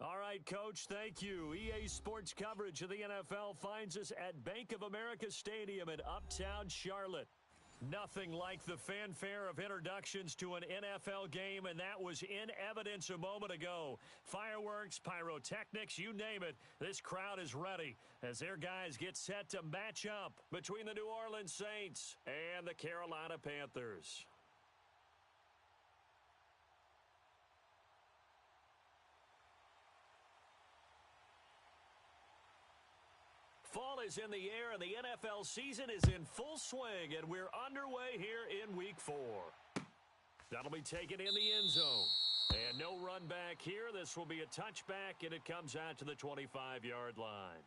All right, Coach, thank you. EA Sports coverage of the NFL finds us at Bank of America Stadium in Uptown Charlotte. Nothing like the fanfare of introductions to an NFL game, and that was in evidence a moment ago. Fireworks, pyrotechnics, you name it, this crowd is ready as their guys get set to match up between the New Orleans Saints and the Carolina Panthers. Fall is in the air, and the NFL season is in full swing, and we're underway here in Week 4. That'll be taken in the end zone. And no run back here. This will be a touchback, and it comes out to the 25-yard line.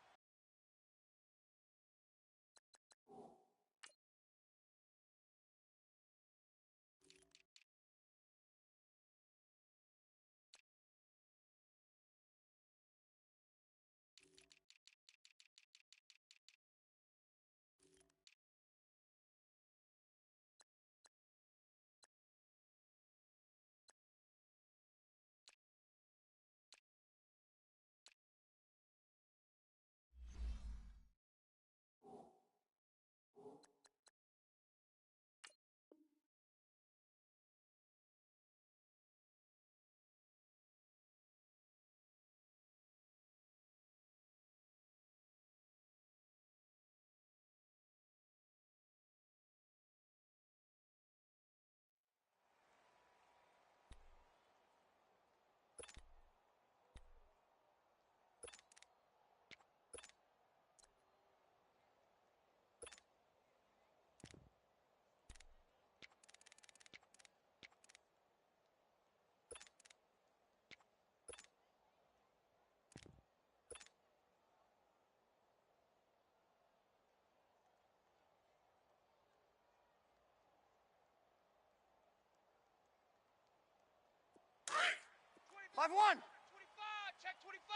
Five one. 25, check 25.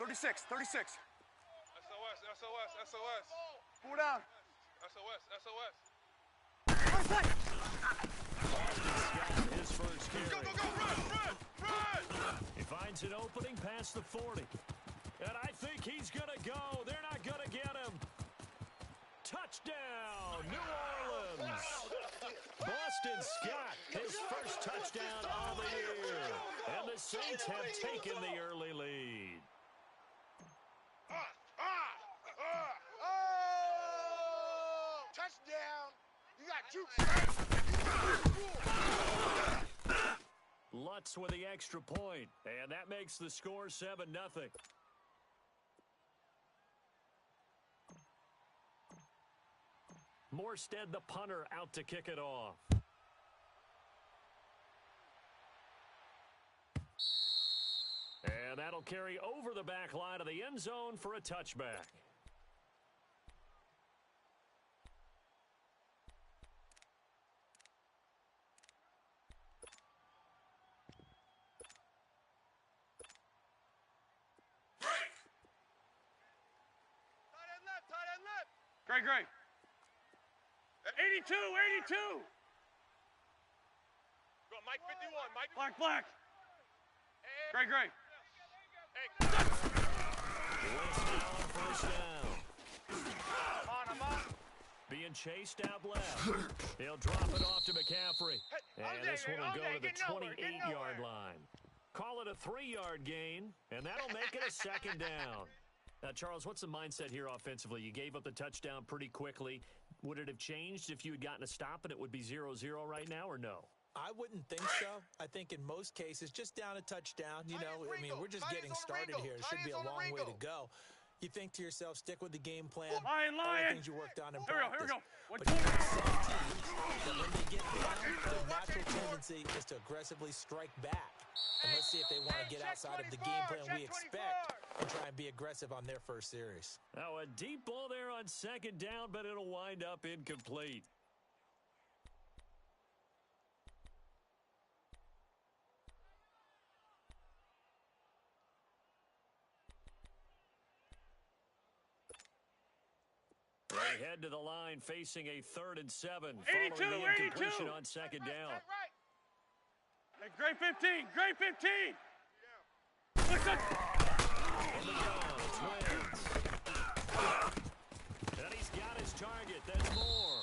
36, 36. SOS, SOS, SOS. Pull down. SOS, SOS. Outside. His first carry. Go, go, go, run. He finds an opening past the 40. And I think he's going to go. They're not going to get him. Touchdown, New Orleans. Boston Scott, his first touchdown of the year. And the Saints have taken the early lead. Oh! Touchdown. You got two. Lutz with the extra point, and that makes the score 7-0. Morstead, the punter, out to kick it off. And that'll carry over the back line of the end zone for a touchback. Tight end left. Great. 82, 82. Go, Mike 51, Mike. Black. Great. Hey. First down. I'm on. Being chased out left. He'll drop it off to McCaffrey. And this one will go to the 28-yard line. Call it a 3-yard gain, and that'll make it a second down. Now, Charles, what's the mindset here offensively? You gave up the touchdown pretty quickly. Would it have changed if you had gotten a stop and it would be 0-0 right now, or no? I wouldn't think so. I think in most cases, just down a touchdown, we're just getting started here. It should be a long way to go. You think to yourself, stick with the game plan. Lion. All the things you worked on in practice. Here we go. But you have some teams that when they get down, their natural tendency is to aggressively strike back. And let's see if they want to get outside of the game plan we expect and try and be aggressive on their first series. Now, a deep ball there on second down, but it'll wind up incomplete. They head to the line facing a 3rd and 7 following the incompletion on second down. Hey, great 15. In the gun, it's Wentz. And he's got his target. That's Moore.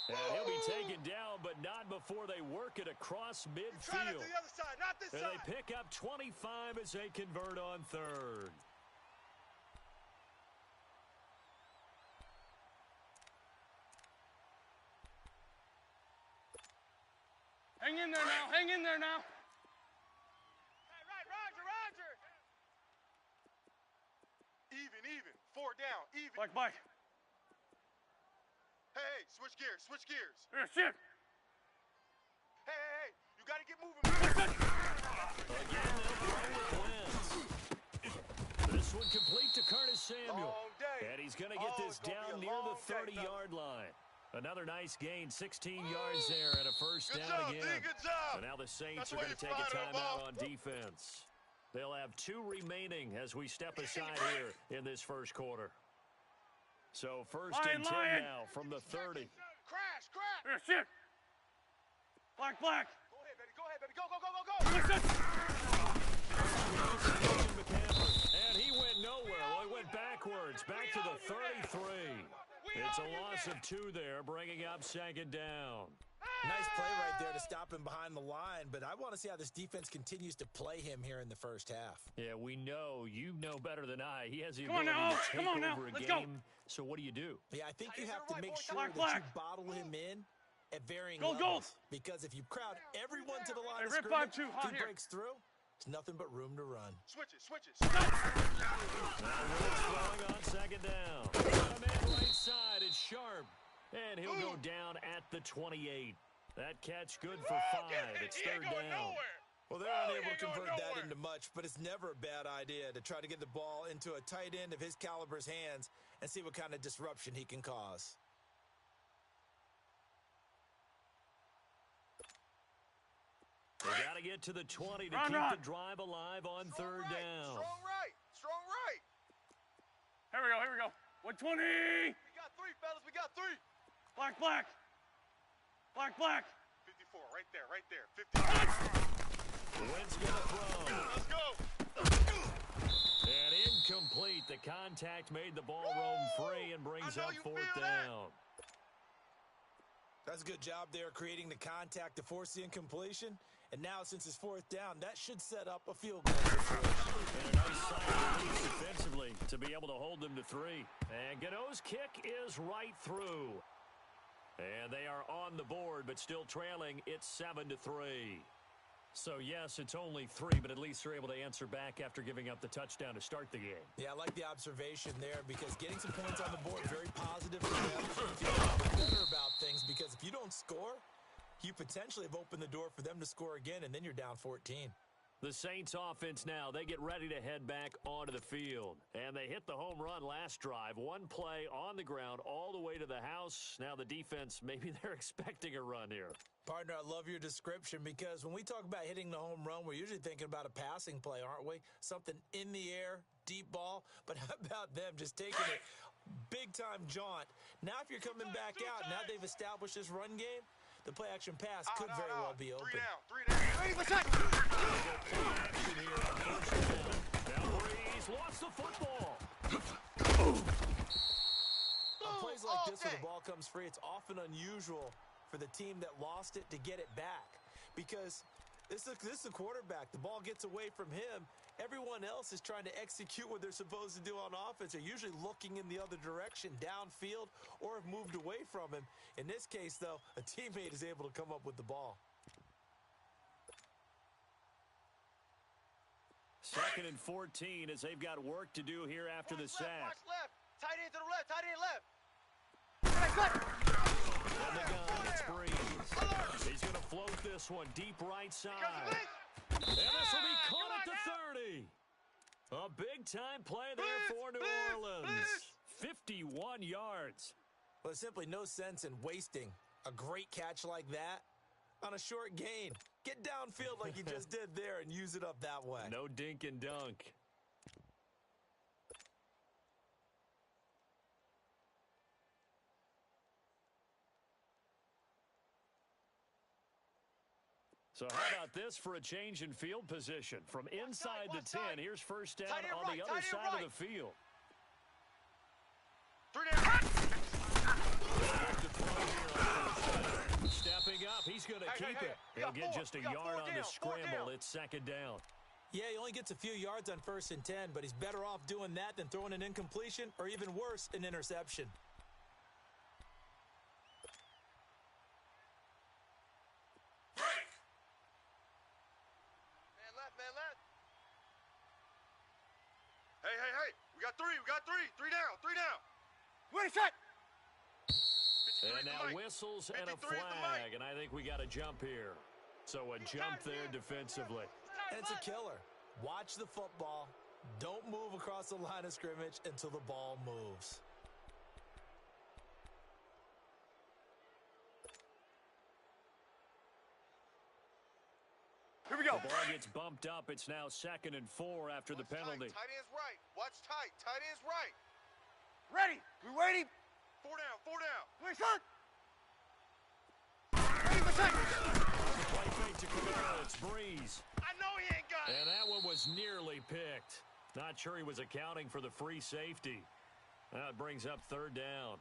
And he'll be taken down, but not before they work it across Try it to midfield. the other side, not this And side. they pick up 25 as they convert on third. Hang in there now. Hang in there now. Hey, right, Roger. Even. 4 down, even. Mike. Hey, switch gears. Here, shit. Hey, you gotta get moving. Again, they'll throw with Wentz. This one complete to Curtis Samuel. Long day. And he's going to get this It's gonna down be a near the long day, 30-yard line. Another nice gain, 16 yards there, and a first Good down job, again. D, good job. So now the Saints That's are why going to you're take a flying that timeout ball. on defense. They'll have 2 remaining as we step aside here in this first quarter. So first and 10 now from the 30. Crash. Here, shit. Black. Go ahead, baby. Go. McCaffrey, and he went nowhere. Well, he went backwards, back to the 33. It's a loss of 2 there, bringing up second down. Nice play right there to stop him behind the line, but I want to see how this defense continues to play him here in the first half. Yeah, we know. You know better than I. He has the Come on ability now, to come take on now, over a let's game. go. So what do you do? Yeah, I think you have to make sure Black. that you bottle him in at varying Go, levels. Because if you crowd everyone to the line of Hey, rip scrimmage, 5-2, hot if he here. breaks through, it's nothing but room to run. Switch it. Now Wentz throwing on second down. A man right side, it's Sharp. And he'll go down at the 28. That catch good for 5. It's He ain't third going down. nowhere. Well, they're Oh, unable he to ain't convert going that nowhere. into much, but it's never a bad idea to try to get the ball into a tight end of his caliber's hands and see what kind of disruption he can cause. They got to get to the 20 to Run. keep the drive alive on third down. Strong right. Here we go. 120. We got 3, fellas. We got 3. Black. 54, right there. 50. Wentz going to throw. Let's go. And incomplete. The contact made the ball roam free and brings I know up you fourth feel that. down. That's a good job there creating the contact to force the incompletion. And now, since it's fourth down, that should set up a field goal situation. And a nice side release defensively to be able to hold them to 3. And Gano's kick is right through. And they are on the board, but still trailing. It's 7-3. So, yes, it's only 3, but at least they're able to answer back after giving up the touchdown to start the game. Yeah, I like the observation there because getting some points on the board, very positive for them. Feel a little bit better about things because if you don't score, you potentially have opened the door for them to score again, and then you're down 14. The Saints offense now, they get ready to head back onto the field. And they hit the home run last drive. 1 play on the ground all the way to the house. Now the defense, maybe they're expecting a run here. Partner, I love your description because when we talk about hitting the home run, we're usually thinking about a passing play, aren't we? Something in the air, deep ball. But how about them just taking it big-time jaunt? Now if you're coming back out, now they've established this run game, the play-action pass could very well be open. 3 down. Ready for set. Action here on first down. Now Breeze lost the football. On plays like this where the ball comes free, it's often unusual for the team that lost it to get it back because this is the quarterback. The ball gets away from him. Everyone else is trying to execute what they're supposed to do on offense. They're usually looking in the other direction, downfield, or have moved away from him. In this case, though, a teammate is able to come up with the ball. 2nd and 14 as they've got work to do here after the sack. Watch left. Tight end to the left. Tight end left. And the gun, it's Breeze. He's going to float this one deep right side. And this will be caught at the 30. A big-time play there for New Orleans. 51 yards. Well, there's simply no sense in wasting a great catch like that on a short gain. Get downfield like you just did there and use it up that way. No dink and dunk. So how about this for a change in field position? From inside the 10, here's first down Tight end on right, the other tight end side right. of the field. 3 down. Stepping up, he's going to keep it. We He'll got get four. just a We got yard four on down, the four scramble. down. It's second down. Yeah, he only gets a few yards on 1st and 10, but he's better off doing that than throwing an incompletion or even worse, an interception. Man left, man left. Hey. We got 3. 3 down, 3 down. Wait a sec. And now whistles and a 53 is the flag, mic. and I think we got a jump here. So a jump there defensively. And it's a killer. Watch the football. Don't move across the line of scrimmage until the ball moves. Here we go. The ball gets bumped up. It's now 2nd and 4 after the Watch penalty. Tight end's right. Watch tight. Tight end's right. Ready. We waiting. 4 down, 4 down. Wait, son. Ready for second. Play fake to Kamara. It's Breeze. I know he ain't got it. And that one was nearly picked. Not sure he was accounting for the free safety. That brings up 3rd down.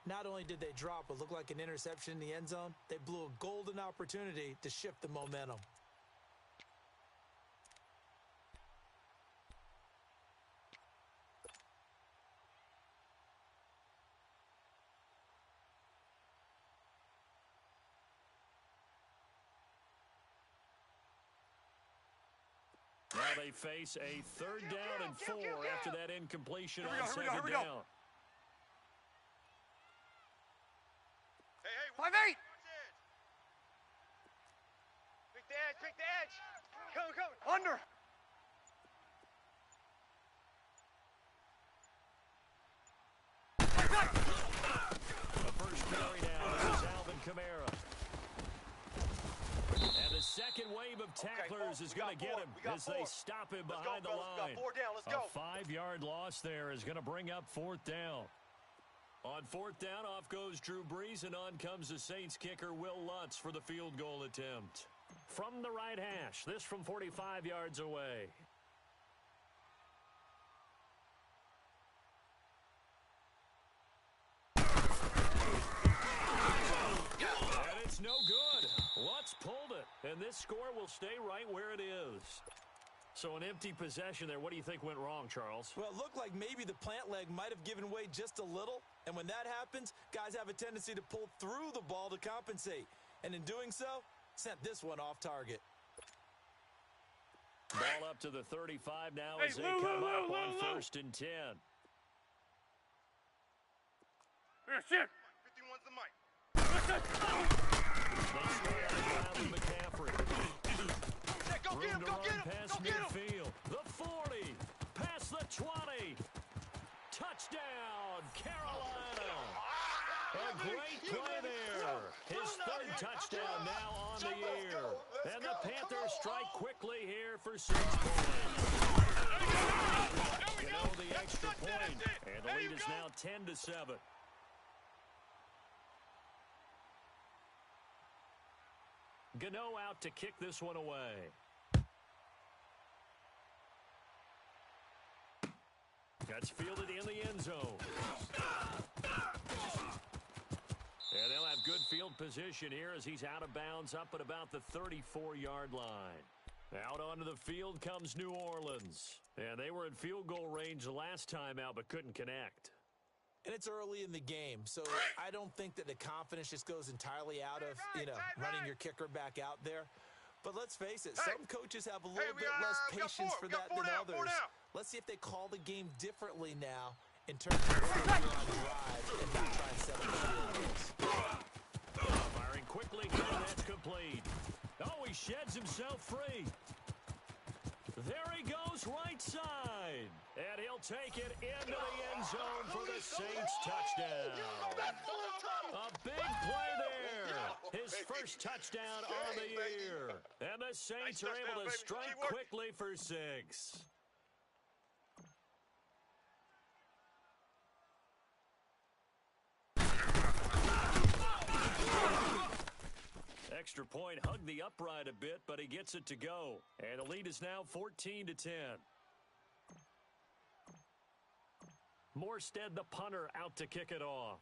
Not only did they drop what looked like an interception in the end zone, they blew a golden opportunity to shift the momentum. Now they face a 3rd down and 4 after that incompletion on Here we go, 2nd here we go. down. Hey. 5-8. Pick the edge, pick the edge. Come. Under. The first carry now is Alvin Kamara. And the second wave of tacklers is we got going to get four. him We got as they four. stop him Let's behind go, the fellas. We got line. 4 down. Let's go. A 5-yard loss there is going to bring up 4th down. On 4th down, off goes Drew Brees, and on comes the Saints kicker Will Lutz for the field goal attempt. From the right hash, this from 45 yards away. And it's no good. Lutz pulled it, and this score will stay right where it is. So an empty possession there. What do you think went wrong, Charles? Well, it looked like maybe the plant leg might have given way just a little, and when that happens, guys have a tendency to pull through the ball to compensate. And in doing so, sent this one off target. Ball up to the 35 now Hey, as they Lou, come Lou, up Lou, on Lou. 1st and 10. Here, shit. 51's the mic. They start on the ground with McCaffrey. Go get him, Room to go run get him, past go get him. midfield. The 40, past the 20. Touchdown, Carolina. A great play there. His 3rd touchdown now on the year. And the Panthers strike quickly here for 6 points. You know the extra point, and the lead is now 10-7. Gano out to kick this one away. That's fielded in the end zone. And they'll have good field position here as he's out of bounds up at about the 34-yard line. Out onto the field comes New Orleans. And they were in field goal range the last time out but couldn't connect. And it's early in the game, so I don't think that the confidence just goes entirely out of, running your kicker back out there. But let's face it, some coaches have a little bit less patience for that than others. Let's see if they call the game differently now in terms of focusing on drive and not try and set up field goals. Firing quickly here, and that's complete. Oh, he sheds himself free. There he goes right side. And he'll take it into the end zone for the Saints touchdown. A big play there. His first touchdown on the year. And the Saints are able to strike quickly for 6. extra point hugged the upright a bit, but he gets it to go. And the lead is now 14-10. Morstead, the punter, out to kick it off.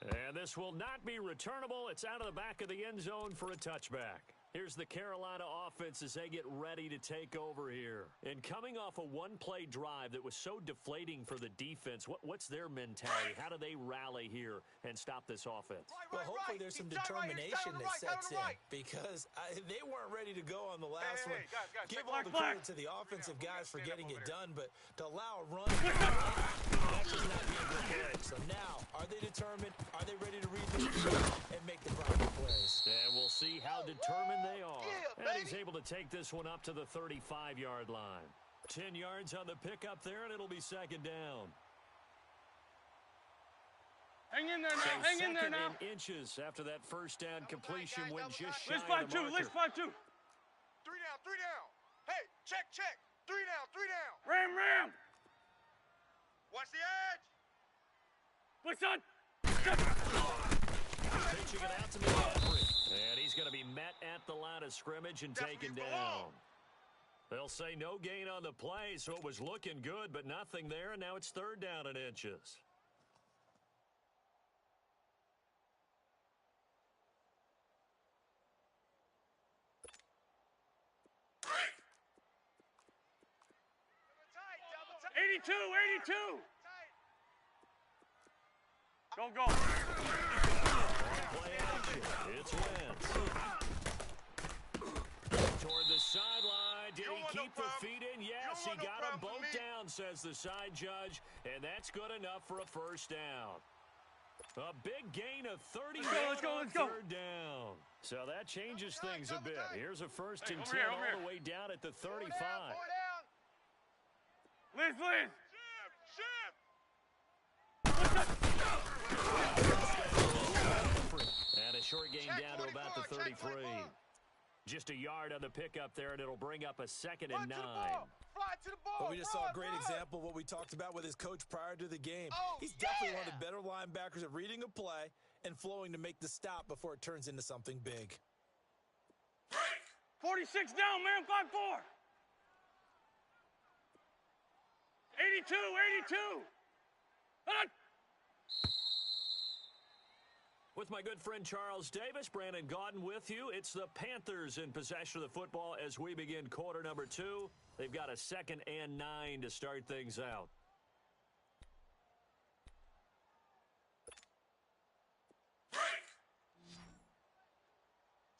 And this will not be returnable. It's out of the back of the end zone for a touchback. Here's the Carolina offense as they get ready to take over here. And coming off a one-play drive that was so deflating for the defense, what's their mentality? How do they rally here and stop this offense? Well, hopefully there's some determination that sets in because they weren't ready to go on the last one. Guys, Give all the credit to the offensive guys for getting it done, but to allow a run, that's just not being prepared. So now, are they determined? Are they ready to read the and make the proper plays? And we'll see how determined they are. Yeah, And he's able to take this one up to the 35-yard line. 10 yards on the pickup there, and it'll be second down. Hang in there now. So Hang in there second now. in inches after that first down completion went just shy Let's of fight the two. marker. Let's fight two. 3 down, 3 down. Hey, check. 3 down, 3 down. Ram. Watch the edge. Blitz on. Pitching it out to McCaffrey. And he's going to be met at the line of scrimmage and taken down. They'll say no gain on the play, so it was looking good, but nothing there, and now it's third down in inches. Tight, 82. Go. Play action. It's Wentz. Toward the sideline. Did he keep the feet in? Yes, he got them both down, says the side judge, and that's good enough for a first down. A big gain of 30 Let's go. on third down. So that changes things a bit. Here's a first and 10 all the way down at the 35. Liz. Shift. And a short gain down to about the 33. Just a yard on the pickup there, and it'll bring up a second and 9. Fly to the ball. But we just saw a great example of what we talked about with his coach prior to the game. He's definitely one of the better linebackers at reading a play and flowing to make the stop before it turns into something big. 46 down, man. 5-4. 82. With my good friend Charles Davis, Brandon Gaudin with you. It's the Panthers in possession of the football as we begin quarter number 2. They've got a 2nd and 9 to start things out.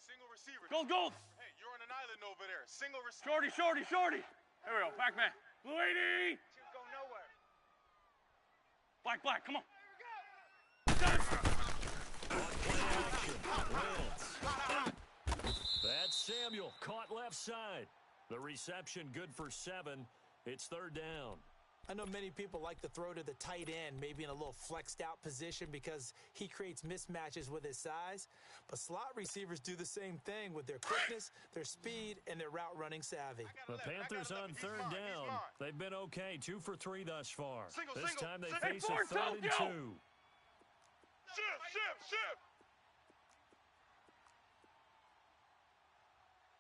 Single receiver. Gold. Hey, you're on an island over there. Single receiver. Shorty. There we go. Back man. Blue 80. Go nowhere. Black. Come on. That's Samuel caught left side. The reception good for 7. It's third down. I know many people like to throw to the tight end, maybe in a little flexed out position because he creates mismatches with his size. But slot receivers do the same thing with their quickness, their speed, and their route running savvy. The Panthers on third down. They've been okay, 2 for 3 thus far. This time they Hey, face a Forrest, 3rd and 2. Shift.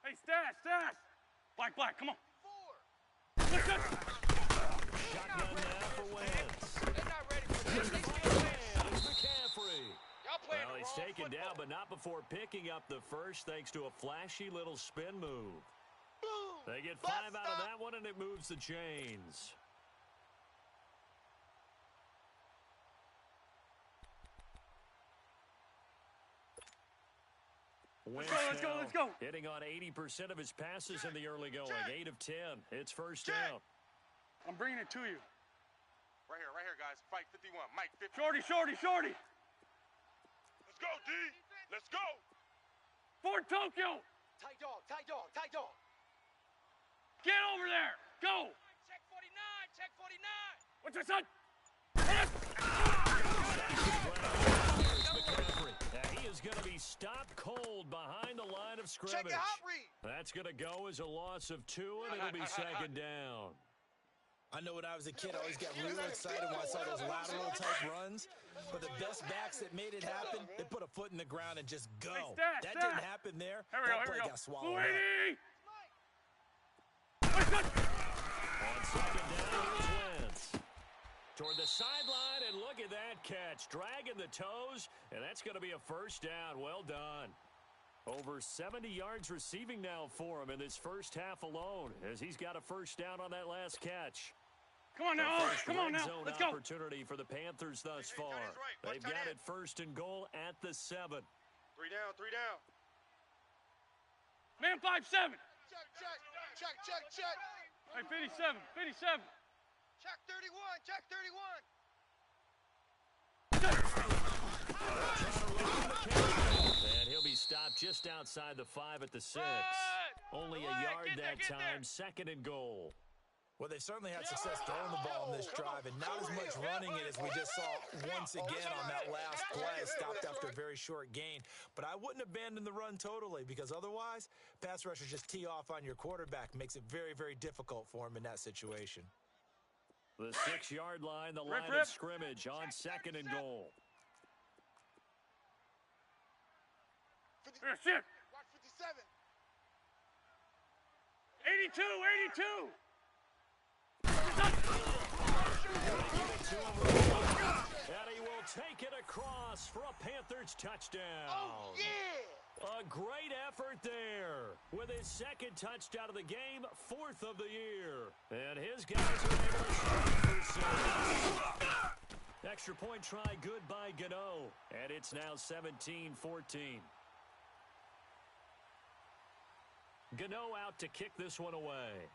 Hey, stash. Black. Come on. 4. Listen. Shotgun now for Wentz. They're not ready for this. And it's McCaffrey. Well, he's taken down, but not before picking up the first thanks to a flashy little spin move. They get 5 out of that one, and it moves the chains. Wentz Let's go. hitting on 80% of his passes in the early going. 8 of 10. It's first down. I'm bringing it to you. Right here, guys. Fight 51. Mike 50. Shorty. Let's go, D. Let's go. Fort Tokyo. Tight dog. Get over there. Go. Check 49. What's your son? McCaffrey. Now he is going to be stopped cold behind the line of Check scrimmage. the hot read. That's going to go as a loss of 2, and it'll be second down. I know when I was a kid, I always got real excited when I saw those lateral-type runs. But the best backs that made it happen, they put a foot in the ground and just go. Hey, that didn't happen there. Here we that go, play here we go. got swallowed up. On second down, here's Wentz. Toward the sideline, and look at that catch. Dragging the toes, and that's going to be a first down. Well done. Over 70 yards receiving now for him in this first half alone, as he's got a first down on that last catch. Come on now, come on now. Let's go. Opportunity for the Panthers thus far. They've got it first and goal at the 7. 3 down, 3 down. Man 5-7. Check. Hey, 57, 57. Check 31, check 31. And he'll be stopped just outside the 5 at the 6. Only a yard that time, second and goal. Well, they've certainly had success throwing the ball in this drive, and not as much running it as we just saw once again on that last play. Stopped after a very short gain. But I wouldn't abandon the run totally, because otherwise, pass rushers just tee off on your quarterback. Makes it very, very difficult for him in that situation. The 6-yard line, the line of scrimmage on second and goal. Here, shit. Watch 57. 82. And he will take it across for a Panthers touchdown. Oh, yeah. A great effort there. With his second touchdown of the game, 4th of the year. And his guys are able to start for 6. Extra point try good by Gano. And it's now 17-14. Gano out to kick this one away.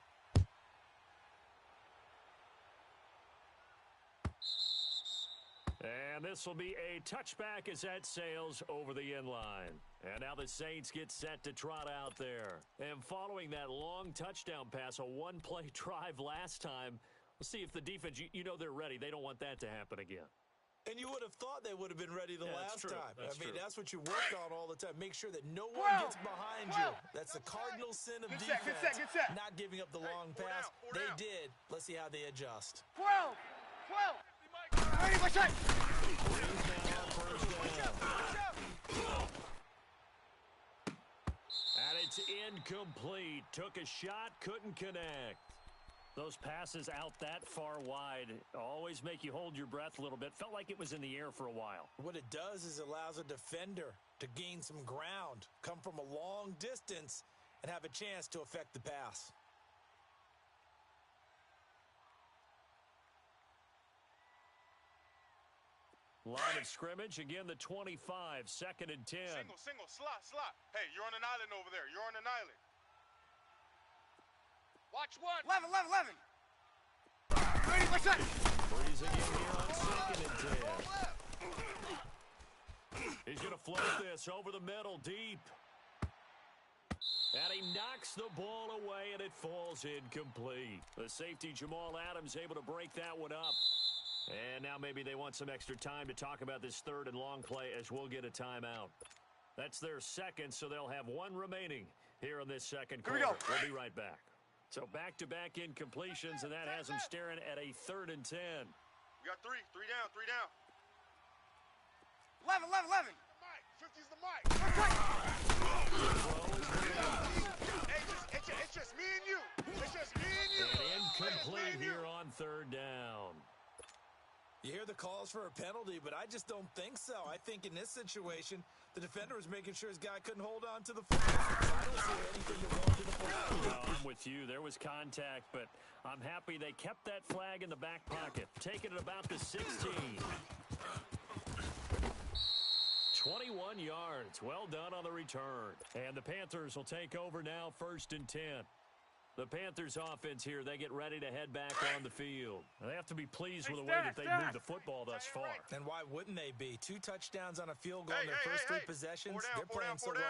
And this will be a touchback as that sails over the end line. And now the Saints get set to trot out there. And following that long touchdown pass, a one-play drive last time, we'll see if the defense, you know they're ready. They don't want that to happen again. And you would have thought they would have been ready the last time. That's what you work on all the time. Make sure that no one gets behind you. That's the cardinal sin of defense. Good set. Not giving up the long pass. They did. Let's see how they adjust. 12. 30%. And it's incomplete. Took a shot, couldn't connect. Those passes out that far wide always make you hold your breath a little bit. Felt like it was in the air for a while. What it does is it allows a defender to gain some ground, come from a long distance, and have a chance to affect the pass. Line of scrimmage, again the 25, 2nd and 10. Single, slot. Hey, you're on an island over there. You're on an island. Watch 1. 11. 30%. Freezing in here on 2nd and 10. He's going to float this over the middle, deep. And he knocks the ball away, and it falls incomplete. The safety, Jamal Adams, able to break that one up. And now maybe they want some extra time to talk about this 3rd and long play as we'll get a timeout. That's their second, so they'll have one remaining here in this second quarter. Here we go. We'll be right back. So back-to-back incompletions, and that has them staring at a 3rd and 10. We got 3 down. 11. Mike, 50's the mic. Hey, it's just me and you. And incomplete here on 3rd down. You hear the calls for a penalty, but I just don't think so. I think in this situation, the defender was making sure his guy couldn't hold on to the football. I don't see anything to go to the football. No, I'm with you. There was contact, but I'm happy they kept that flag in the back pocket. Taking it about the 16. 21 yards. Well done on the return. And the Panthers will take over now, 1st and 10. The Panthers offense here, they get ready to head back on the field. They have to be pleased with the way that they moved the football thus far. And why wouldn't they be? 2 touchdowns on a field goal in their first 3 possessions. They're playing so well.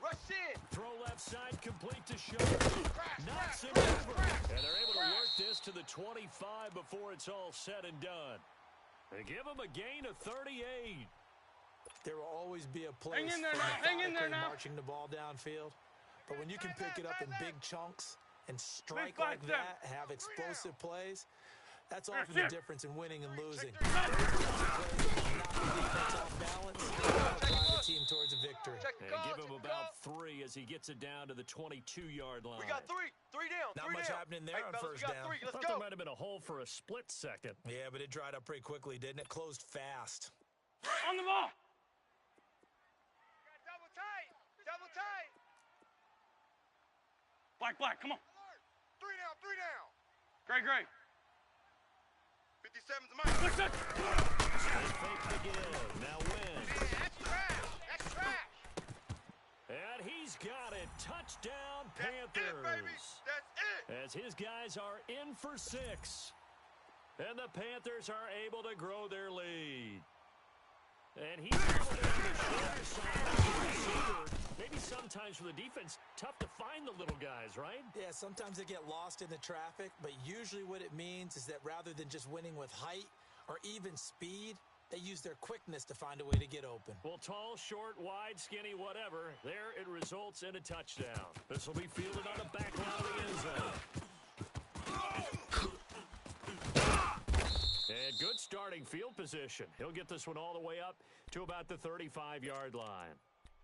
Rush in. Throw left side, complete to Shaw. Knocks him over. And they're able to work this to the 25 before it's all said and done. They give them a gain of 38. There will always be a place Hang in there for now. Hang in there methodically now. marching the ball downfield. But when you can pick it up in big chunks and strike like that, have explosive plays, that's often the difference in winning and losing. Those plays knock the defense off balance, drive the team towards a victory. And give him about 3 as he gets it down to the 22-yard line. We got 3 down. Not much happening there on first down. I thought there might have been a hole for a split second. Yeah, but it dried up pretty quickly, didn't it? Closed fast. On the ball. Double tight. Double tight. Black, come on. 3 down. Gray. 57's mine. Look, They fake the give. Now win. That's trash. And he's got it. Touchdown, That's Panthers. it, baby. That's it. As his guys are in for 6. And the Panthers are able to grow their lead. And he's able to the shorter side of the receiver. Maybe sometimes for the defense, tough to find the little guys, right? Yeah, sometimes they get lost in the traffic, but usually what it means is that rather than just winning with height or even speed, they use their quickness to find a way to get open. Well, tall, short, wide, skinny, whatever, there it results in a touchdown. This will be fielded on the back line of the end zone. And good starting field position. He'll get this one all the way up to about the 35-yard line.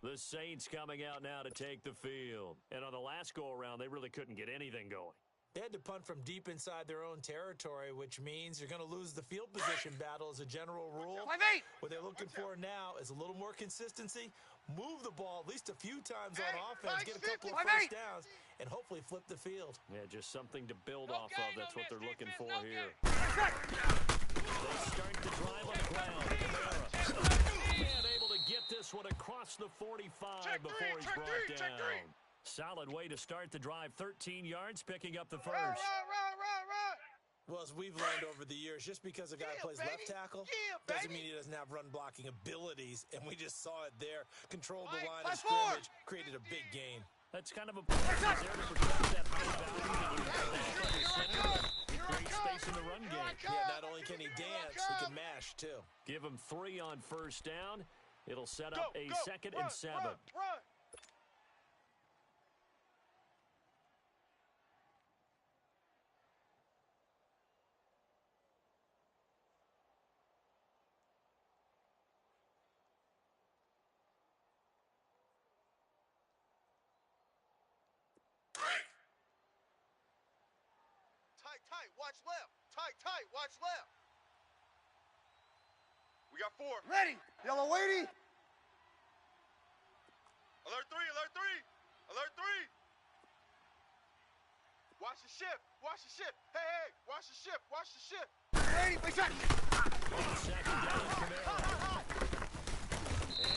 The Saints coming out now to take the field. And on the last go-around, they really couldn't get anything going. They had to punt from deep inside their own territory, which means you're going to lose the field position battle as a general rule. What they're looking for now is a little more consistency, move the ball at least a few times on offense, get a couple of first downs, and hopefully flip the field. Yeah, just something to build off of. That's what they're looking for here. They start to drive on the ground. And able to get this one across the 45 before he's brought down. Solid way to start the drive. 13 yards, picking up the first. Run. Well, as we've learned over the years, just because a guy plays left tackle doesn't mean he doesn't have run-blocking abilities, and we just saw it there. Controlled the line of scrimmage, created a big gain. That's kind of a point. He's there to protect that high value. Great space in the run game. Yeah, not only can he dance, he can mash, too. Give him 3 on first down. It'll set up a 2nd and 7. Run. Tight, watch left. Tight, watch left. We got 4. Ready. Yellow weighty. Alert 3. Alert 3. Watch the shift. Hey, watch the shift. Ready, big shot. Second down, Kamara.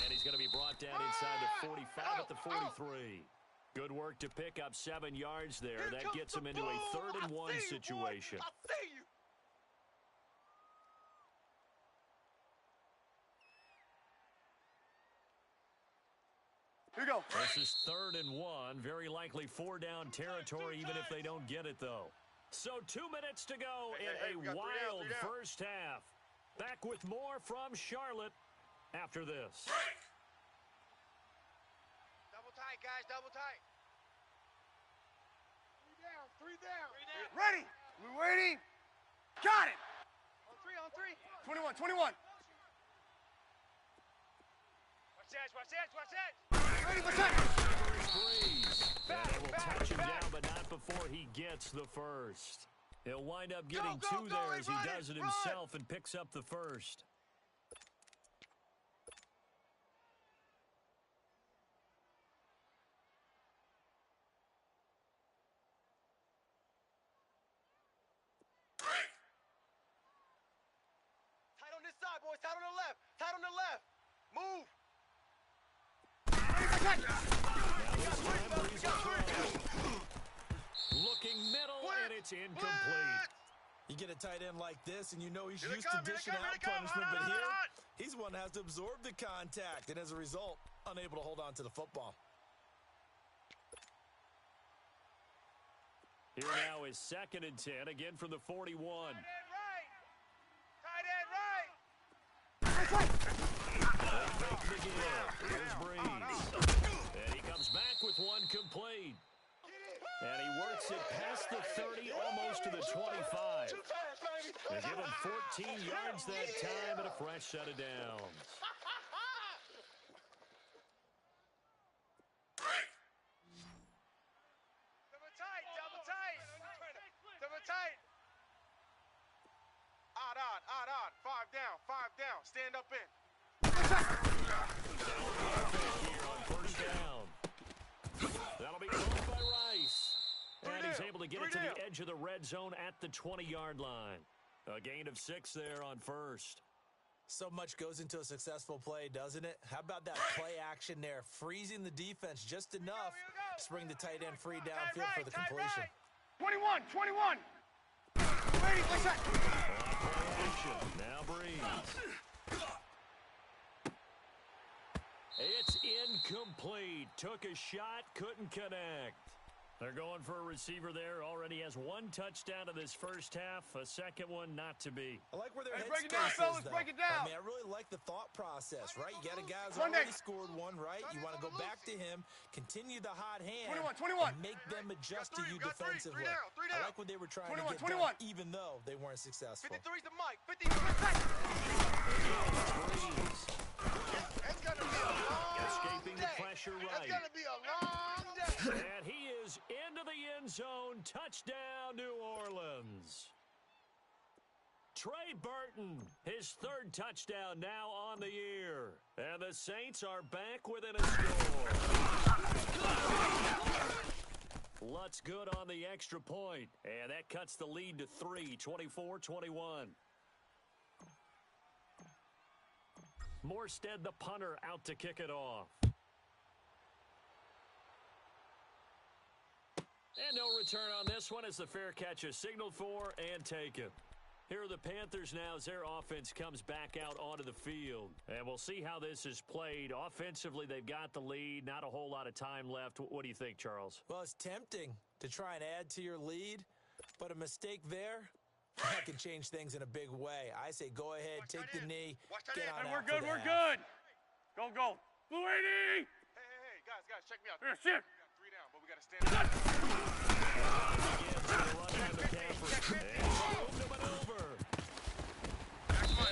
And he's going to be brought down inside the 45 at the 43. Good work to pick up 7 yards there. That gets him into a 3rd and 1 situation. I see you. Here you go. This is 3rd and 1. Very likely 4-down territory, even if they don't get it, though. So 2 minutes to go in a wild first half. Back with more from Charlotte after this. Double tight, guys. Double tight. 3 down. Ready. We waiting. Got it. On 3. 21. Watch that. Ready, watch that. Freeze. And they will touch him down, but not before he gets the first. He'll wind up getting 2 there as he does it himself and picks up the first. Tight on this side, boys. Tight on the left. Move. Looking middle, and it's incomplete. You get a tight end like this, and you know he's used to dishing out punishment, but here, he's one that has to absorb the contact, and as a result, unable to hold on to the football. Here now is 2nd and 10, again from the 41. Tight end right. Here's Breeze. And he comes back with one complete. And he works it past the 30, almost to the 25. They give him 14 yards that time and a fresh set of downs. Double tight. Double tight. Odd on. 5 down. Stand up in. Here on first down. That'll be caught by Rice. And he's able to get it to the edge of the red zone at the 20-yard line. A gain of 6 there on first. So much goes into a successful play, doesn't it? How about that play action there? Freezing the defense just enough to bring the tight end free downfield for the completion. 21. Ready, what's that? Play action. Now Breeze. It's incomplete. Took a shot, couldn't connect. They're going for a receiver there. Already has 1 touchdown in this first half. A second one not to be. I like where their Break it headspace down, fellas. is, though. Break it down. I mean, I really like the thought process, right? You got a guy who's Sunday. already scored one, right? You want to go back to him, continue the hot hand, 21. and make them adjust to you got three. defensively. Three down. I like what they were trying 21, to get 21. done, even though they weren't successful. 53's the mic. 53. That's gonna be a long Escaping the day. pressure That's right. gonna be a long day. And he is into the end zone. Touchdown, New Orleans. Trey Burton, his 3rd touchdown now on the year. And the Saints are back within a score. Lutz good on the extra point. And that cuts the lead to 3, 24-21. Morstead, the punter, out to kick it off. And no return on this one as the fair catch is signaled for and taken. Here are the Panthers now as their offense comes back out onto the field. And we'll see how this is played. Offensively, they've got the lead. Not a whole lot of time left. What do you think, Charles? Well, it's tempting to try and add to your lead, but a mistake there, that can change things in a big way. I say go ahead, take the knee, get on Hey, out we're for good. the We're half. good. Go. Blue 80. Hey, guys, check me out. Here, sit. We got 3 down, but we gotta stand up.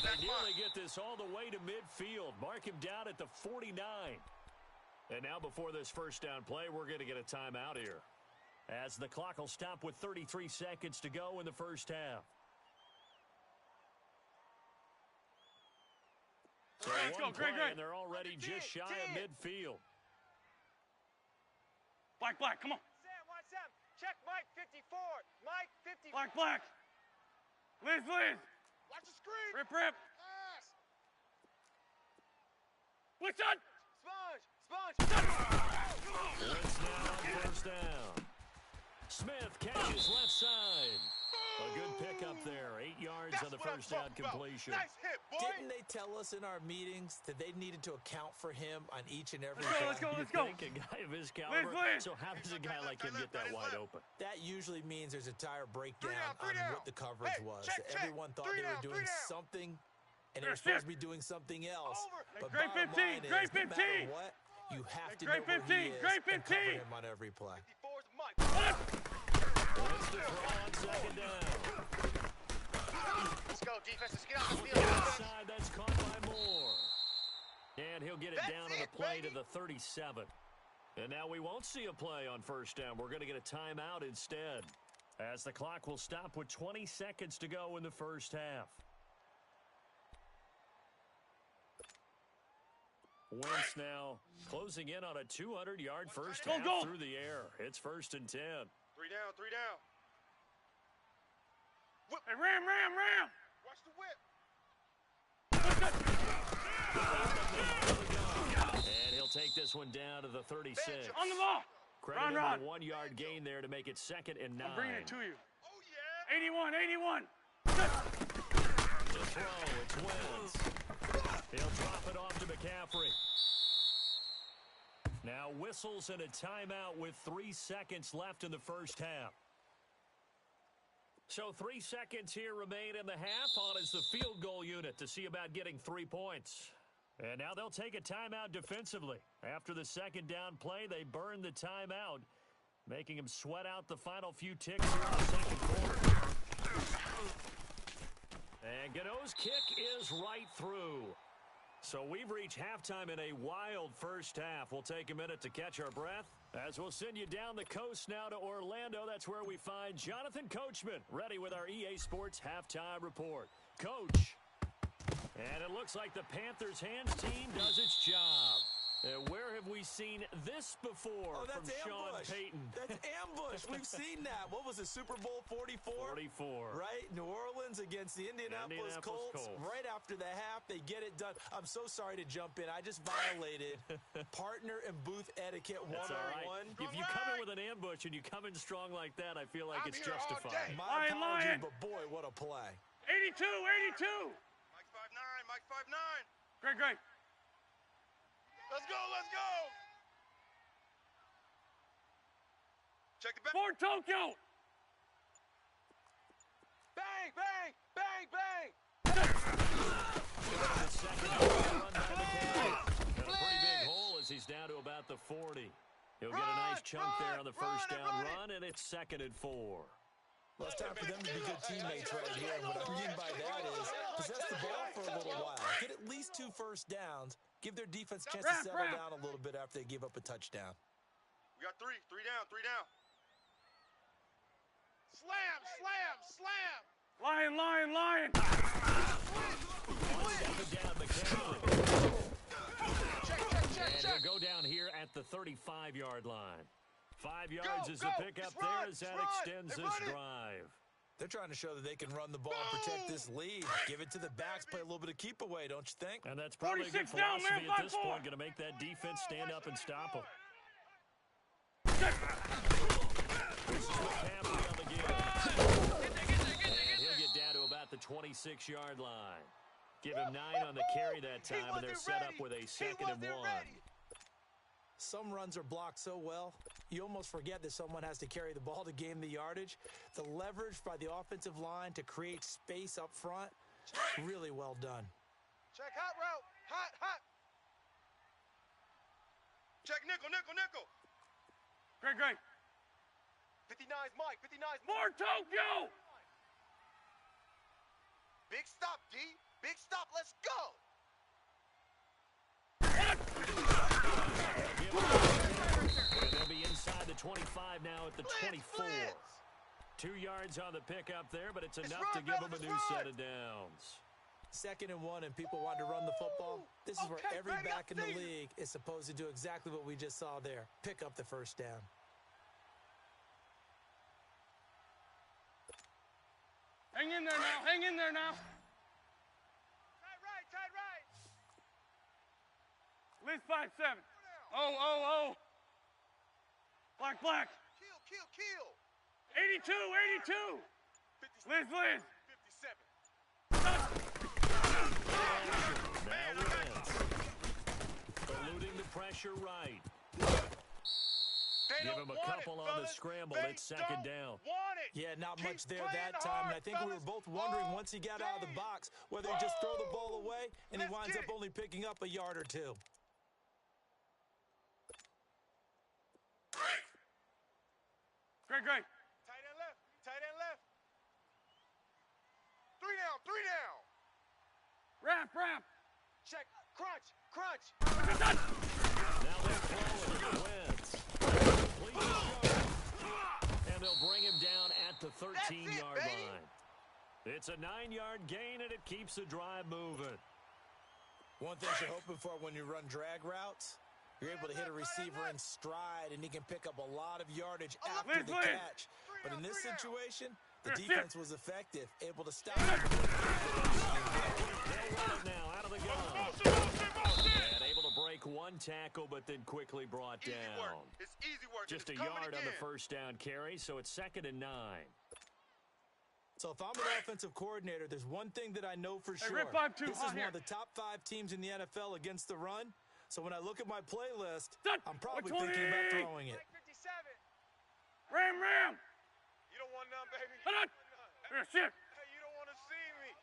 They nearly get this all the way to midfield. Mark him down at the 49. And now before this first down play, we're going to get a timeout here, as the clock will stop with 33 seconds to go in the first half. So Let's go, one play, Greg. and they're already just shy of midfield. Black, come on. Sam, watch Sam. Check Mike 54. Mike 54. Black. Liz. Watch the screen. Rip. Pass. Blitz on. Sponge. Blitz now on first down. Smith catches left side. A good pickup there. 8 yards That's on the what I'm first down talking about. completion. Nice hit, boy. Didn't they tell us in our meetings that they needed to account for him on each and every Let's go. play? You think a guy of his caliber? Liz. So how does a guy like him get that wide open? That usually means there's a tire breakdown Three down. on what the coverage Hey, was. check. Everyone thought Three they were down, doing three down. something, and they Here, were supposed to sit. be doing something else. Over. But Great bottom 15, line is, great no matter 15. what, you have to Great know where 15, he is great and cover 15. him on every play. 54's the mic. Blitz to throw on second down. Let's go, defense. Let's get out the field. Outside, that's caught by Moore. And he'll get it That's down on the it, play baby. to the 37. And now we won't see a play on first down. We're going to get a timeout instead, as the clock will stop with 20 seconds to go in the first half. Wentz now closing in on a 200-yard first half Go. through the air. It's 1st and 10. 3 down. Hey, ram. Watch the whip. And he'll take this one down to the 36. On the ball. Credit him Ron. with a 1-yard gain there to make it 2nd and 9. I'm bringing it to you. Oh, yeah. 81. The throw, it's Wentz. He'll drop it off to McCaffrey. Now whistles and a timeout with 3 seconds left in the first half. So 3 seconds here remain in the half. On is the field goal unit to see about getting 3 points. And now they'll take a timeout defensively. After the second down play, they burn the timeout, making them sweat out the final few ticks here in the second quarter. And Gano's kick is right through. So we've reached halftime in a wild first half. We'll take a minute to catch our breath as we'll send you down the coast now to Orlando. That's where we find Jonathan Coachman ready with our EA Sports halftime report. Coach. And it looks like the Panthers hands team does its job. Where have we seen this before from Sean Payton? That's ambush. We've seen that. What was it, Super Bowl 44? 44. Right? New Orleans against the Indianapolis Colts. Right after the half, they get it done. I'm so sorry to jump in. I just violated partner and booth etiquette 101. Right. If you come in with an ambush and you come in strong like that, I feel like it's justified. My apologies, but boy, what a play. 82, 82. Mike 5'9", Mike 5'9". Great, great. Let's go, let's go. Check the back. For Tokyo. Bang, bang, bang, bang. The second run by McCaffrey. Got a pretty big hole as he's down to about the 40. He'll get a nice chunk there on the first down run, and it's 2nd and 4. Well, it's time for them to be good teammates right here. And what I mean by that is possess the ball for a little while. Get at least 2 first downs. Give their defense a chance to settle down a little bit after they give up a touchdown. We got 3 down, 3 down. Slam, slam, slam. Lion, lion, lion. One step down, McCaffrey. And he'll go down here at the 35-yard line. 5 yards is the pickup there as that extends this drive. They're trying to show that they can run the ball and protect this lead. Give it to the backs, play a little bit of keep away, don't you think? And that's probably a good philosophy at this point. Going to make that defense stand up and stop them. This is McCaffrey on the give. And he'll get down to about the 26-yard line. Give him 9 on the carry that time, and they're set up with a 2nd and 1. Some runs are blocked so well, you almost forget that someone has to carry the ball to gain the yardage. The leverage by the offensive line to create space up front, really well done. Check hot route. Hot, hot. Check nickel, nickel, nickel. Great, great. 59's Mike, 59's Mike. For Tokyo. Big stop, D. Big stop. Let's go. And they'll be inside the 25 now at the 24. 2 yards on the pickup there, but it's enough to give them a new set of downs. 2nd and 1, and people want to run the football. This is where every back in the league is supposed to do exactly what we just saw there. Pick up the first down. Hang in there now. Hang in there now. Tight right, tight right. Liz 5-7. Oh. Black, black. Kill, kill, kill. 82, 82. Liz. 57. Now wins. Eluding the pressure right. Give him a couple on the scramble. It's 2nd down. Yeah, not much there that time. And I think we were both wondering once he got out of the box whether he'd just throw the ball away and he winds up only picking up a yard or 2. Great. Tight end left. Tight end left. 3 down, 3 down. Wrap. Check. Crunch, crunch. Now they're throwing it wins. And they'll bring him down at the 13-yard line. It's a 9-yard gain, and it keeps the drive moving. One thing you're hoping for when you run drag routes, you're able to hit a receiver in stride, and he can pick up a lot of yardage after the catch. But in this situation, the defense was effective, able to stop him. They'll run it now out of the gun. And able to break 1 tackle, but then quickly brought down. Easy work. It's easy work. Just a yard on the first down carry, so it's 2nd and 9. So if I'm an offensive coordinator, there's one thing that I know for sure. Rip 5-2, This is one of the top 5 teams in the NFL against the run. So when I look at my playlist, I'm probably thinking about throwing it. 57. Ram. You don't want none, baby. Shit. Hey, you don't want to see me.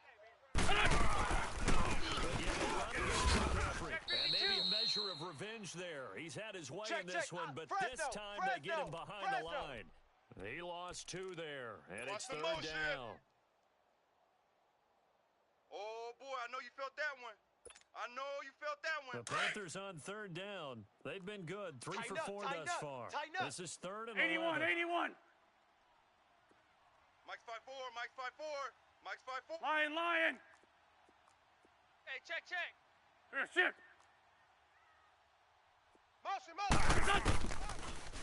range there. He's had his way Check, in this check. one, but Fresno, this time they get him Fresno, behind the Fresno. line. He lost 2 there, and Watch it's the 3rd motion. down. Oh, boy, I know you felt that one. I know you felt that one. The Panthers on 3rd down. They've been good, 3 Tighten for up, 4 tighten thus up, far. tighten up. This is 3rd and 81, 11. 81. Mike's 5-4, Mike's 5-4, Mike's 5-4. Lion, lion. Hey, check, check. Here, sit. Motion, motion.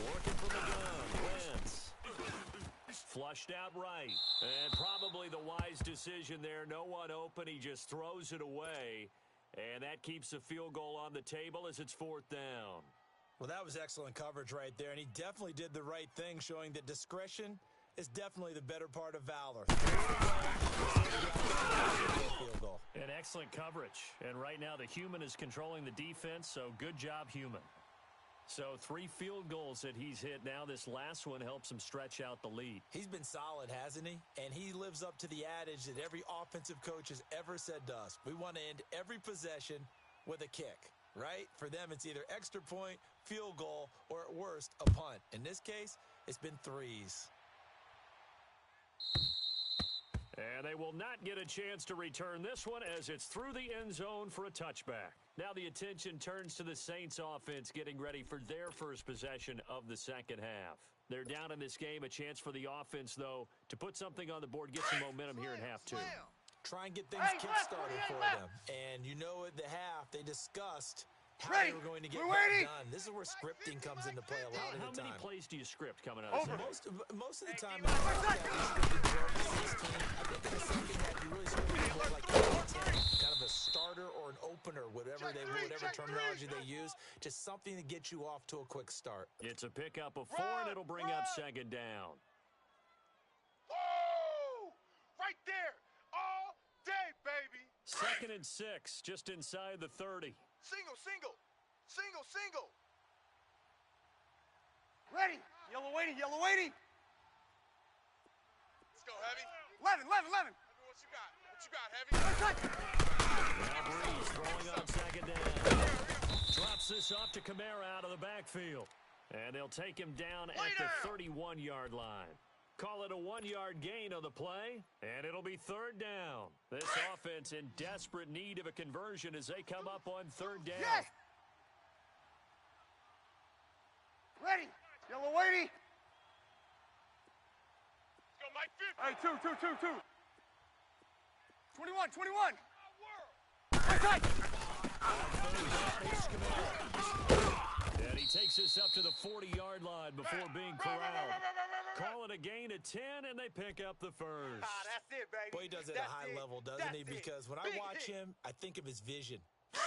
Working from the gun, Wentz. Flushed out right. And probably the wise decision there. No one open. He just throws it away. And that keeps the field goal on the table as it's 4th down. Well, that was excellent coverage right there, and he definitely did the right thing, showing that discretion is definitely the better part of valor. Field goal. An excellent coverage. And right now the human is controlling the defense, so good job, human. So 3 field goals that he's hit now. This last one helps him stretch out the lead. He's been solid, hasn't he? And he lives up to the adage that every offensive coach has ever said to us. We want to end every possession with a kick, right? For them, it's either extra point, field goal, or at worst, a punt. In this case, it's been 3s. And they will not get a chance to return this one as it's through the end zone for a touchback. Now the attention turns to the Saints offense getting ready for their first possession of the second half. They're down in this game. A chance for the offense, though, to put something on the board, get some momentum here in half 2. Try and get things kick-started for them. And you know at the half, they discussed how they were going to get that done. This is where scripting comes into play a lot of How the many time. plays do you script coming out of this? Most of the time, I think in the second half, you really script more like 10, kind of a starter or an opener, whatever terminology they use, just something to get you off to a quick start. It's a pickup of 4, and it'll bring up 2nd down. Woo! Right there. All day, baby. 2nd and 6, just inside the 30. Single, single. Single, single. Ready. Yellow waiting, yellow waiting. Let's go, Heavy. 11, 11, 11. What you got? What you got, Heavy? Now Breeze throwing on 2nd down. Drops this off to Kamara out of the backfield. And they'll take him down at the 31-yard line. Call it a 1-yard gain on the play, and it'll be 3rd down. This offense in desperate need of a conversion as they come up on 3rd down. Yes. Ready. Yellow waiting. Let's go, Mike 50. Hey, 2. 21, 21. Right side. And he takes this up to the 40-yard line before being corralled. Call it a gain of 10, and they pick up the first. That's it, baby. Boy, he does it at a high level, doesn't he? Because when I watch him, I think of his vision.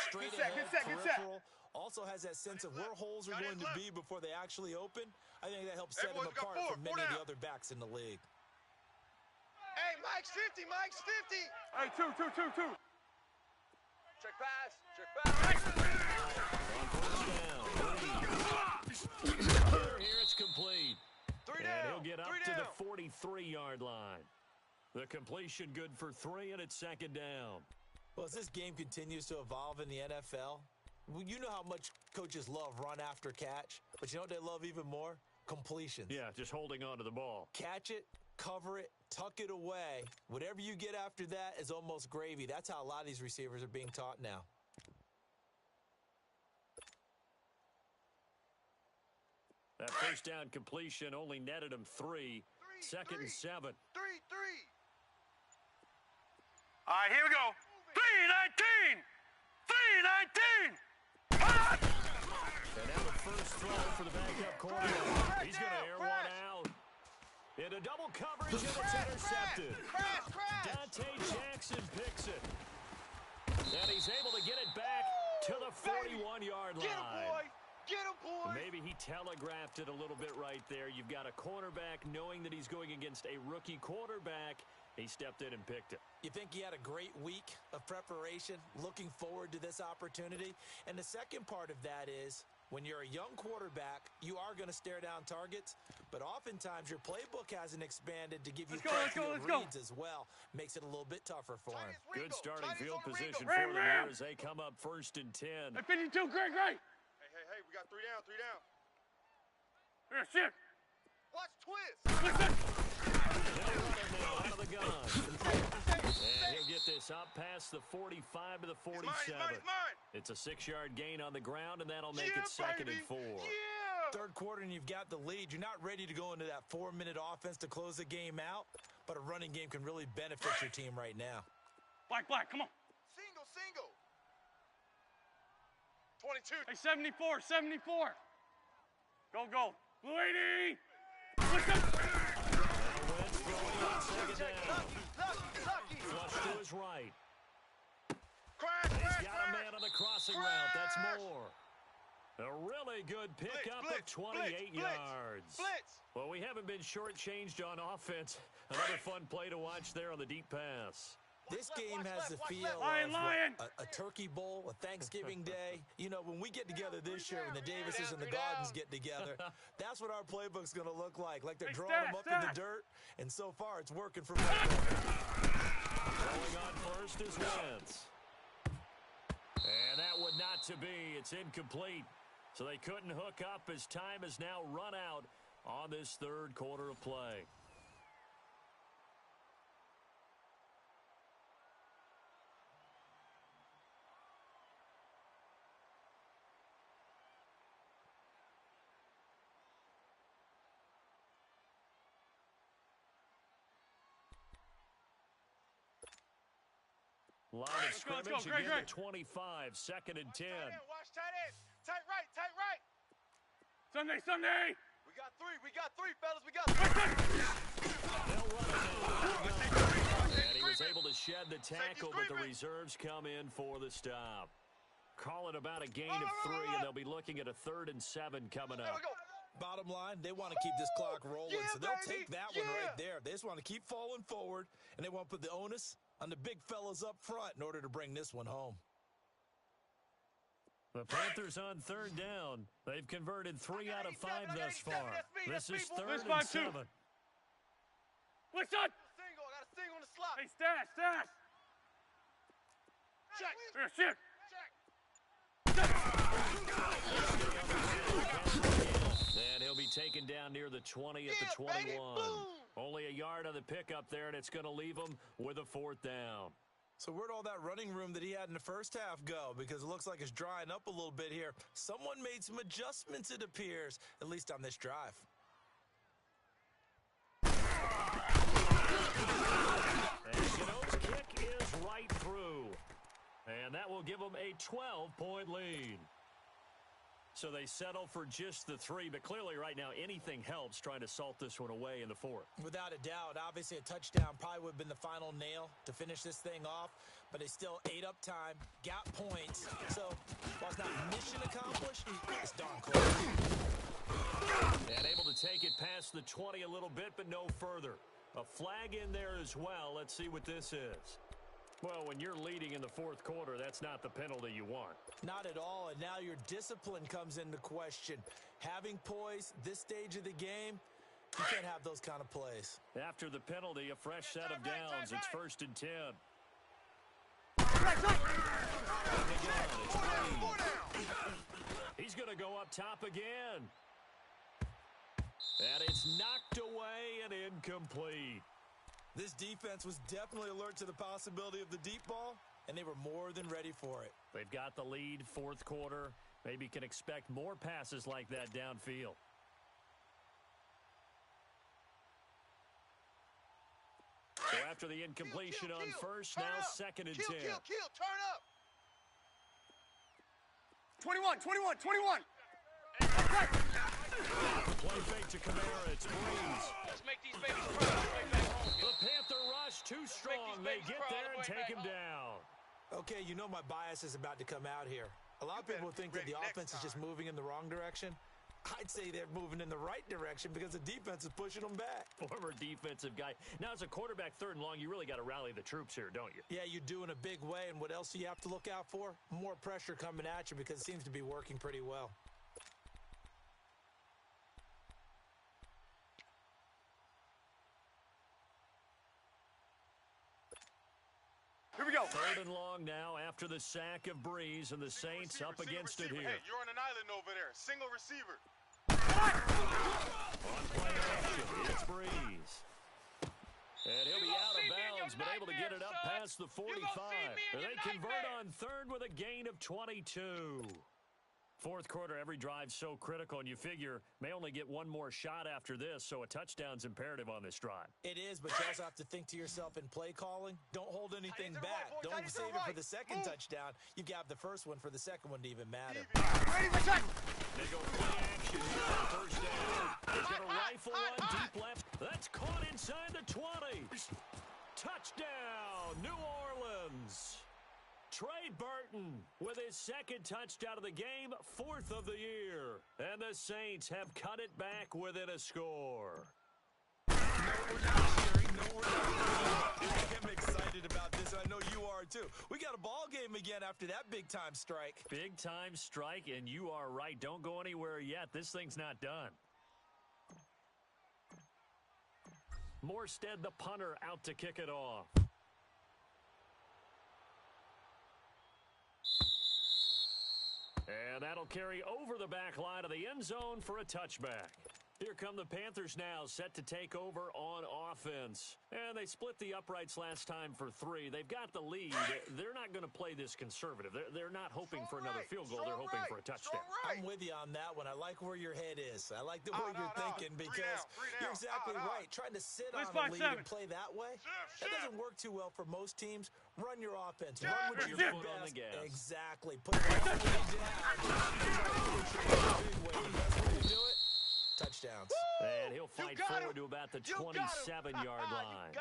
Straight ahead, peripheral. Also has that sense of where holes are going to be before they actually open. I think that helps set him apart from many of the other backs in the league. Hey, Mike's 50, Mike's 50. Hey, 2. Check pass, check pass. Here it's complete. 3 And down. he'll get up 3 to down. the 43-yard line. The completion good for 3, and it's 2nd down. Well, as this game continues to evolve in the NFL, well, you know how much coaches love run after catch, but you know what they love even more? Completions. Yeah, just holding on to the ball. Catch it, cover it, tuck it away. Whatever you get after that is almost gravy. That's how a lot of these receivers are being taught now. That first down completion only netted him 3. 2nd and 7. 3. All right, here we go. 3-19. 3-19. And now the first throw for the backup quarterback. He's going to air one out. Into double coverage, and it's intercepted. Dante Jackson picks it. And he's able to get it back to the 41-yard line. Get him, boy. Get him, boy. Maybe he telegraphed it a little bit right there. You've got a cornerback knowing that he's going against a rookie quarterback. He stepped in and picked it. You think he had a great week of preparation, looking forward to this opportunity? And the second part of that is, when you're a young quarterback, you are going to stare down targets, but oftentimes your playbook hasn't expanded to give you reads as well. Makes it a little bit tougher for him. Good starting field position for Ram, them ram. here as they come up 1st and 10. Hey, 52, great. Hey, We got three down, three down. Here, shit. Watch twist. They'll run it now out of the gun. And he'll get this up past the 45 to the 47. He's mine. It's a 6-yard gain on the ground, and that'll make it second and 4. Yeah. Third quarter and you've got the lead. You're not ready to go into that 4-minute offense to close the game out, but a running game can really benefit your team right now. Black, come on. Single. 22. Hey, 74. Go. Blue 80. Push up. Wentz throwing on second down. Lucky. Flush to his right. Crash. He's got a man on the crossing route. That's more. A really good pickup of 28 yards. Blitz. Well, we haven't been shortchanged on offense. Another fun play to watch there on the deep pass. This game has the feel Lion. of a turkey bowl, a Thanksgiving day. You know, when we get together this year, when the Davises and the Gardens get together, that's what our playbook's going to look like. Like they're drawing them up in the dirt, and so far it's working for me. Going on first is Wentz. And that would not to be. It's incomplete. So they couldn't hook up as time has now run out on this third quarter of play. Line of scrimmage again to 25, second and 10. Watch tight end. Tight right. Sunday. We got three, fellas. We got three. They'll run it now. And he was able to shed the tackle, but the reserves come in for the stop. Call it about a gain of 3, and they'll be looking at a 3rd and 7 coming up. Bottom line, they want to keep this clock rolling, so they'll take that one right there. They just want to keep falling forward, and they want to put the onus on the big fellas up front in order to bring this one home. The Panthers on 3rd down. They've converted 3 out of 5 thus far. This is 3rd and 7. Listen. I got a single on the slot. Hey, stash. Check. Here, shit. And he'll be taken down near the 20 at the 21. Only a yard on the pickup there, and it's going to leave him with a 4th down. So where'd all that running room that he had in the first half go? Because it looks like it's drying up a little bit here. Someone made some adjustments, it appears, at least on this drive. And Gano's kick is right through. And that will give them a 12-point lead. So they settle for just the 3, but clearly right now anything helps trying to salt this one away in the 4th. Without a doubt, obviously a touchdown probably would have been the final nail to finish this thing off, but they still ate up time, got points, so while it's not mission accomplished, it's darn close. And able to take it past the 20 a little bit, but no further. A flag in there as well. Let's see what this is. Well, when you're leading in the 4th quarter, that's not the penalty you want. Not at all, and now your discipline comes into question. Having poise this stage of the game, you can't have those kind of plays. After the penalty, a fresh set of downs. It's 1st and 10. He's going to go up top again. And it's knocked away and incomplete. This defense was definitely alert to the possibility of the deep ball, and they were more than ready for it. They've got the lead, 4th quarter. Maybe can expect more passes like that downfield. So after the incompletion on first, now 2nd and 10. Kill, turn up. 21. Play fake to Kamara. It's Breeze. Let's make these babies cry on the way back home. The Panther rush too strong. They get there and take him down. Okay, you know my bias is about to come out here. A lot of people think that the offense is just moving in the wrong direction. I'd say they're moving in the right direction because the defense is pushing them back. Former defensive guy. Now, as a quarterback 3rd and long, you really got to rally the troops here, don't you? Yeah, you do in a big way, and what else do you have to look out for? More pressure coming at you because it seems to be working pretty well. Here we go. Third and long now after the sack of Breeze, and the Saints up against it here. Hey, you're on an island over there. Single receiver. On play action, it's Breeze. And he'll be out of bounds, but able to get it up past the 45. They convert on third with a gain of 22. Fourth quarter, every drive so critical, and you figure may only get one more shot after this, so a touchdown's imperative on this drive. It is, but you also have to think to yourself in play calling, don't hold anything back. Don't save it for the second touchdown. You've got the first one for the second one to even matter. They go play action here on first down. He's going to rifle one deep left. That's caught inside the 20. Touchdown, New Orleans. Trey Burton with his second touchdown of the game, fourth of the year. And the Saints have cut it back within a score. No, we're not cheering. No, we're not. I'm excited about this. I know you are, too. We got a ball game again after that big-time strike. Big-time strike, and you are right. Don't go anywhere yet. This thing's not done. Morstead, the punter, out to kick it off. And that'll carry over the back line of the end zone for a touchback. Here come the Panthers now, set to take over on offense. And they split the uprights last time for 3. They've got the lead. They're not going to play this conservative. They're not hoping for another field goal. They're hoping for a touchdown. I'm with you on that one. I like where your head is. I like the way you're thinking because you're exactly right. Trying to sit on a lead and play that way, that doesn't work too well for most teams. Run your offense. Run with your foot on the gas. Exactly. Put it all the way down. Big way. The best way to do it. Touchdowns. And he'll fight forward to about the 27-yard line.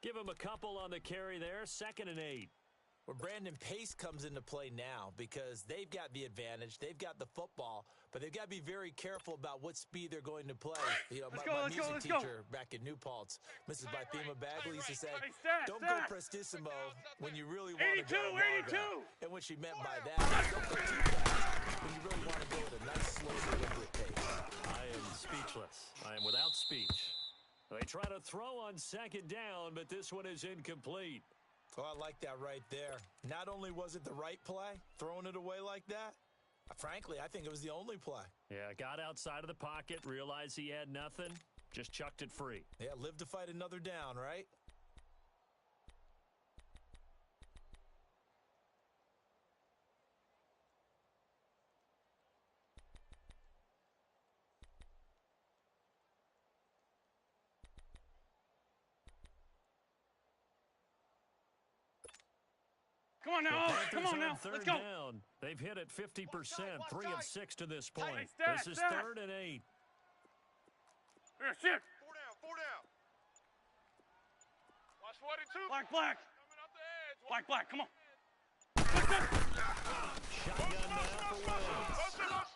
Give him a couple on the carry there. 2nd and 8. Well, Brandon, pace comes into play now because they've got the advantage. They've got the football, but they've got to be very careful about what speed they're going to play. You know, my music teacher back in New Paltz, Mrs. Bythema Bagley, used to say, don't go prestissimo when you really want to go long. And what she meant by that is don't go too fast when you really want to go at a nice, slow, deliberate pace. I am speechless. I am without speech. They try to throw on 2nd down, but this one is incomplete. Oh, I like that right there. Not only was it the right play, throwing it away like that, frankly, I think it was the only play. Yeah, got outside of the pocket, realized he had nothing, just chucked it free. Yeah, live to fight another down, right? Come on now, come on now, let's go. Down. They've hit it 50%, 3 of 6 to this point. This is 3rd and 8. Here, sit. 4 down. Watch 42. Black. Black, come on. Shotgun now for Williams.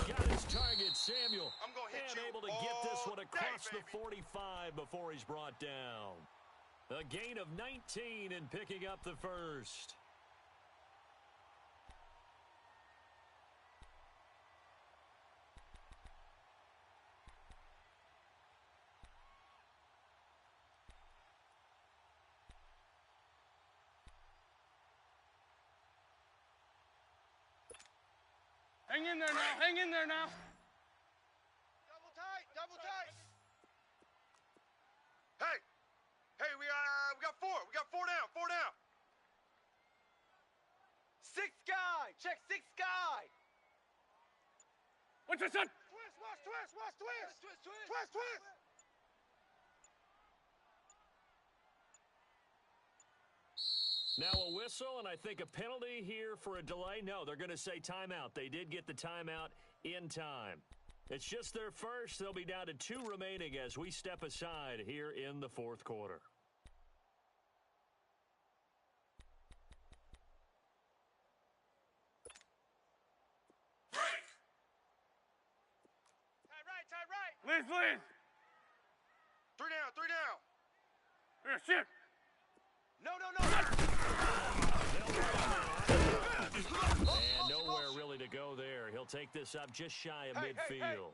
Got his target, Samuel. I'm gonna hit and you able to get this all one across day, the 45 before he's brought down. A gain of 19 and picking up the first. Hang in there now. Double tight. Hey, we got 4. We got 4 down. 6 guy. Check 6 guy. What's this, son? Twist. Now a whistle, and I think a penalty here for a delay. No, they're going to say timeout. They did get the timeout in time. It's just their first. They'll be down to 2 remaining as we step aside here in the 4th quarter. Liz. 3 down. Here, sit. No. And nowhere really to go there. He'll take this up just shy of midfield.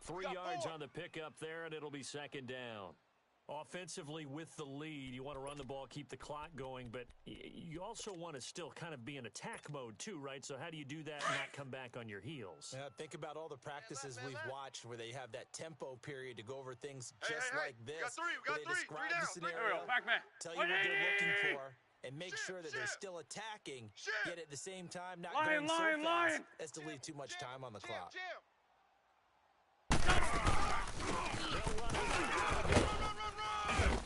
3 yards on the pickup there, and it'll be 2nd down. Offensively with the lead, you want to run the ball, keep the clock going, but you also want to still kind of be in attack mode too, right? So how do you do that and not come back on your heels? Yeah, think about all the practices we've watched where they have that tempo period to go over things just like this. We got three. We got They describe the scenario, Back man. tell you what they're looking for, and make sure that they're still attacking, yet at the same time not going so fast as to leave too much time on the clock.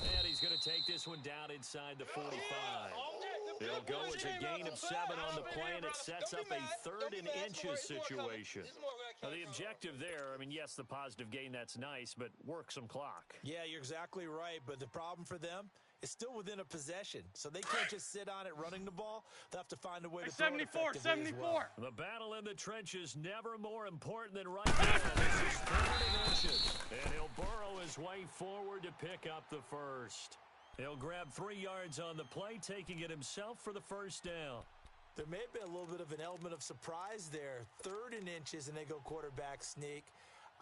And he's going to take this one down inside the 45. They'll go as a gain of 7 on the play, and it sets up a 3rd and inches situation. Now, the objective there, I mean, yes, the positive gain, that's nice, but work some clock. Yeah, you're exactly right, but the problem for them is still within a possession, so they can't just sit on it running the ball. They'll have to find a way to throw it effectively as well. The battle in the trenches never more important than right now. This is 3rd and inches, and he'll burrow his way forward to pick up the first. He'll grab 3 yards on the play, taking it himself for the first down. There may have been a little bit of an element of surprise there. 3rd and inches, and they go quarterback sneak.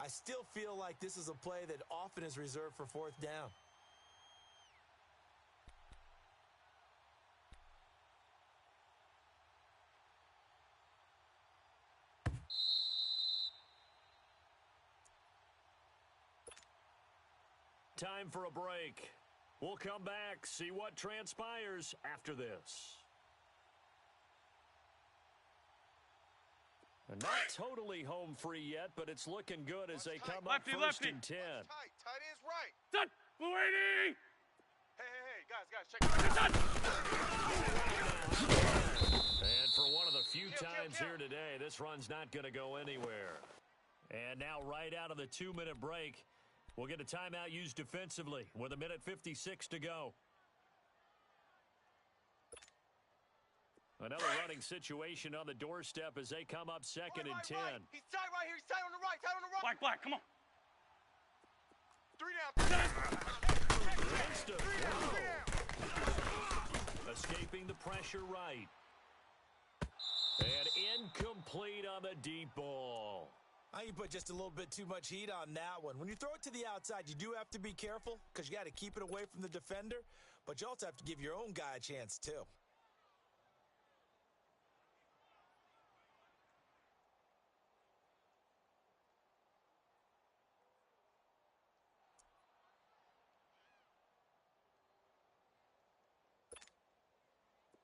I still feel like this is a play that often is reserved for 4th down. Time for a break. We'll come back, see what transpires after this. And not totally home free yet, but it's looking good as they come up first and 10. Tight ends right. Done. Hey, guys, check it out. And for one of the few times here today, this run's not going to go anywhere. And now right out of the 2-minute break, we'll get a timeout used defensively with 1:56 to go. Another running situation on the doorstep as they come up 2nd and 10. He's tight right here. He's tight on the right. Black, come on. 3 down. Escaping the pressure right. And incomplete on the deep ball. I think you put just a little bit too much heat on that one. When you throw it to the outside, you do have to be careful because you got to keep it away from the defender, but you also have to give your own guy a chance too.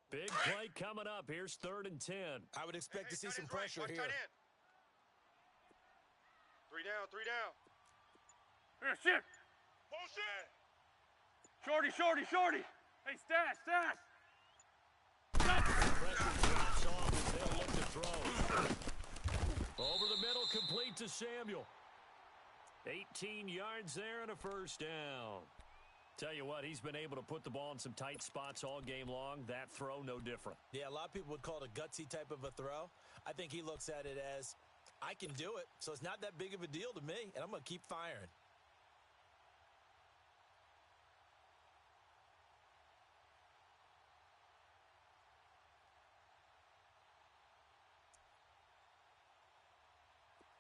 Big play coming up. Here's 3rd and 10. I would expect to see some pressure here. 3 down. Here, shit. Bullshit. Shorty. Hey, stash. Pressure drops off as they'll look to throw. Over the middle, complete to Samuel. 18 yards there and a first down. Tell you what, he's been able to put the ball in some tight spots all game long. That throw, no different. Yeah, a lot of people would call it a gutsy type of a throw. I think he looks at it as, I can do it, so it's not that big of a deal to me, and I'm going to keep firing.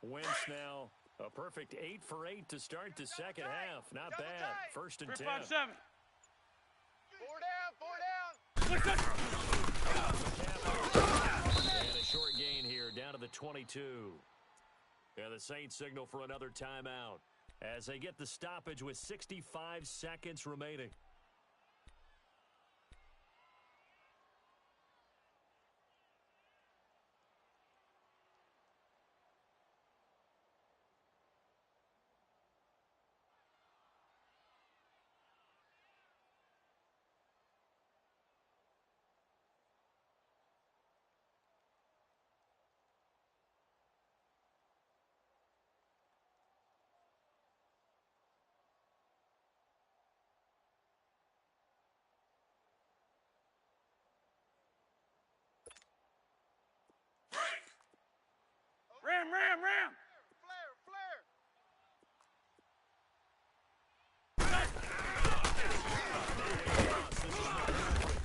Wentz now a perfect 8 for 8 to start the second half. Not bad. 1st and 10. 5-7. 4 down. And a short gain here down to the 22. And the Saints signal for another timeout as they get the stoppage with 65 seconds remaining. Ram.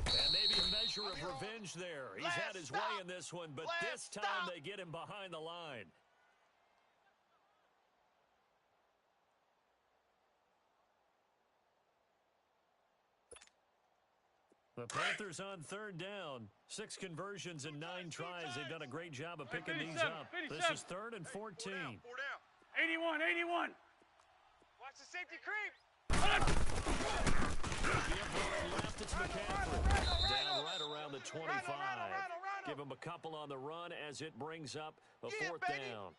And maybe a measure of revenge there. He's had his way in this one, but this time they get him behind the line. The Panthers on third down. 6 conversions and 9 tries. They've done a great job of picking these up. This is 3rd and 14. 4 down. 81, 81. Watch the safety creep. Left, it's McCaffrey. Down right around the 25. Give him a couple on the run as it brings up a 4th down.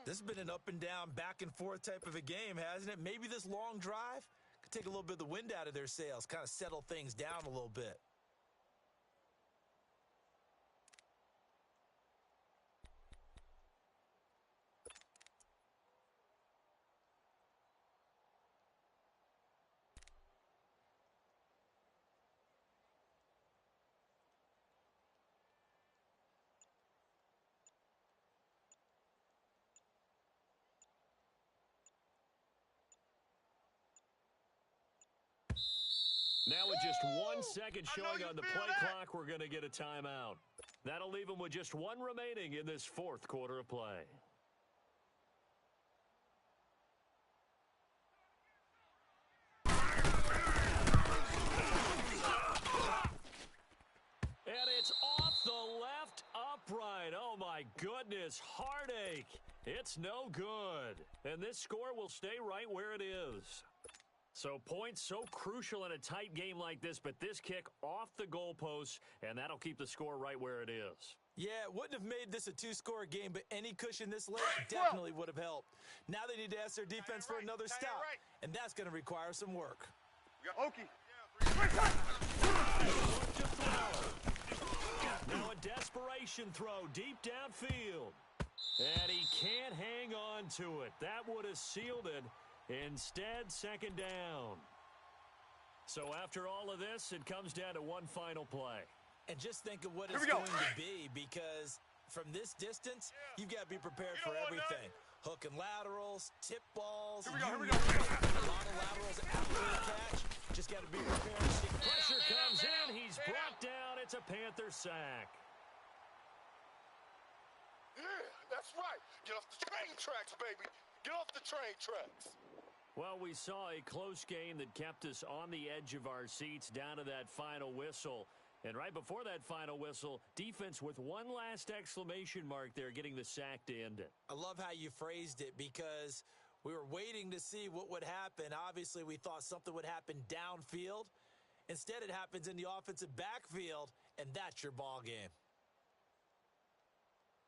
This has been an up and down, back and forth type of a game, hasn't it? Maybe this long drive could take a little bit of the wind out of their sails, kind of settle things down a little bit. Now with just 1 second showing on the play clock, we're going to get a timeout. That'll leave them with just 1 remaining in this 4th quarter of play. And it's off the left upright. Oh, my goodness. Heartache. It's no good. And this score will stay right where it is. So points so crucial in a tight game like this, but this kick off the goalpost, and that'll keep the score right where it is. Yeah, it wouldn't have made this a 2-score game, but any cushion this late definitely would have helped. Now they need to ask their defense for another stop, and that's going to require some work. Okie. Now a desperation throw deep downfield. And he can't hang on to it. That would have sealed it. Instead, 2nd down. So after all of this, it comes down to one final play. And just think of what it's going to be, because from this distance, you've got to be prepared for everything. Hook and laterals, tip balls. Here we go. A lot of laterals after the catch. Just got to be prepared. Pressure comes in. He's brought down. It's a Panther sack. Yeah, that's right. Get off the train tracks, baby. Get off the train tracks. Well, we saw a close game that kept us on the edge of our seats down to that final whistle. And right before that final whistle, defense with one last exclamation mark there, getting the sack to end it. I love how you phrased it, because we were waiting to see what would happen. Obviously, we thought something would happen downfield. Instead, it happens in the offensive backfield, and that's your ball game.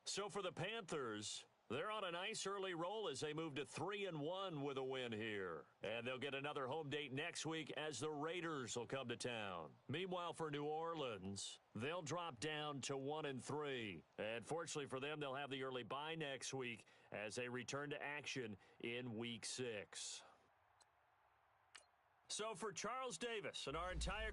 So for the Panthers, they're on a nice early roll as they move to 3-1 with a win here. And they'll get another home date next week as the Raiders will come to town. Meanwhile, for New Orleans, they'll drop down to 1-3. And fortunately for them, they'll have the early bye next week as they return to action in Week 6. So for Charles Davis and our entire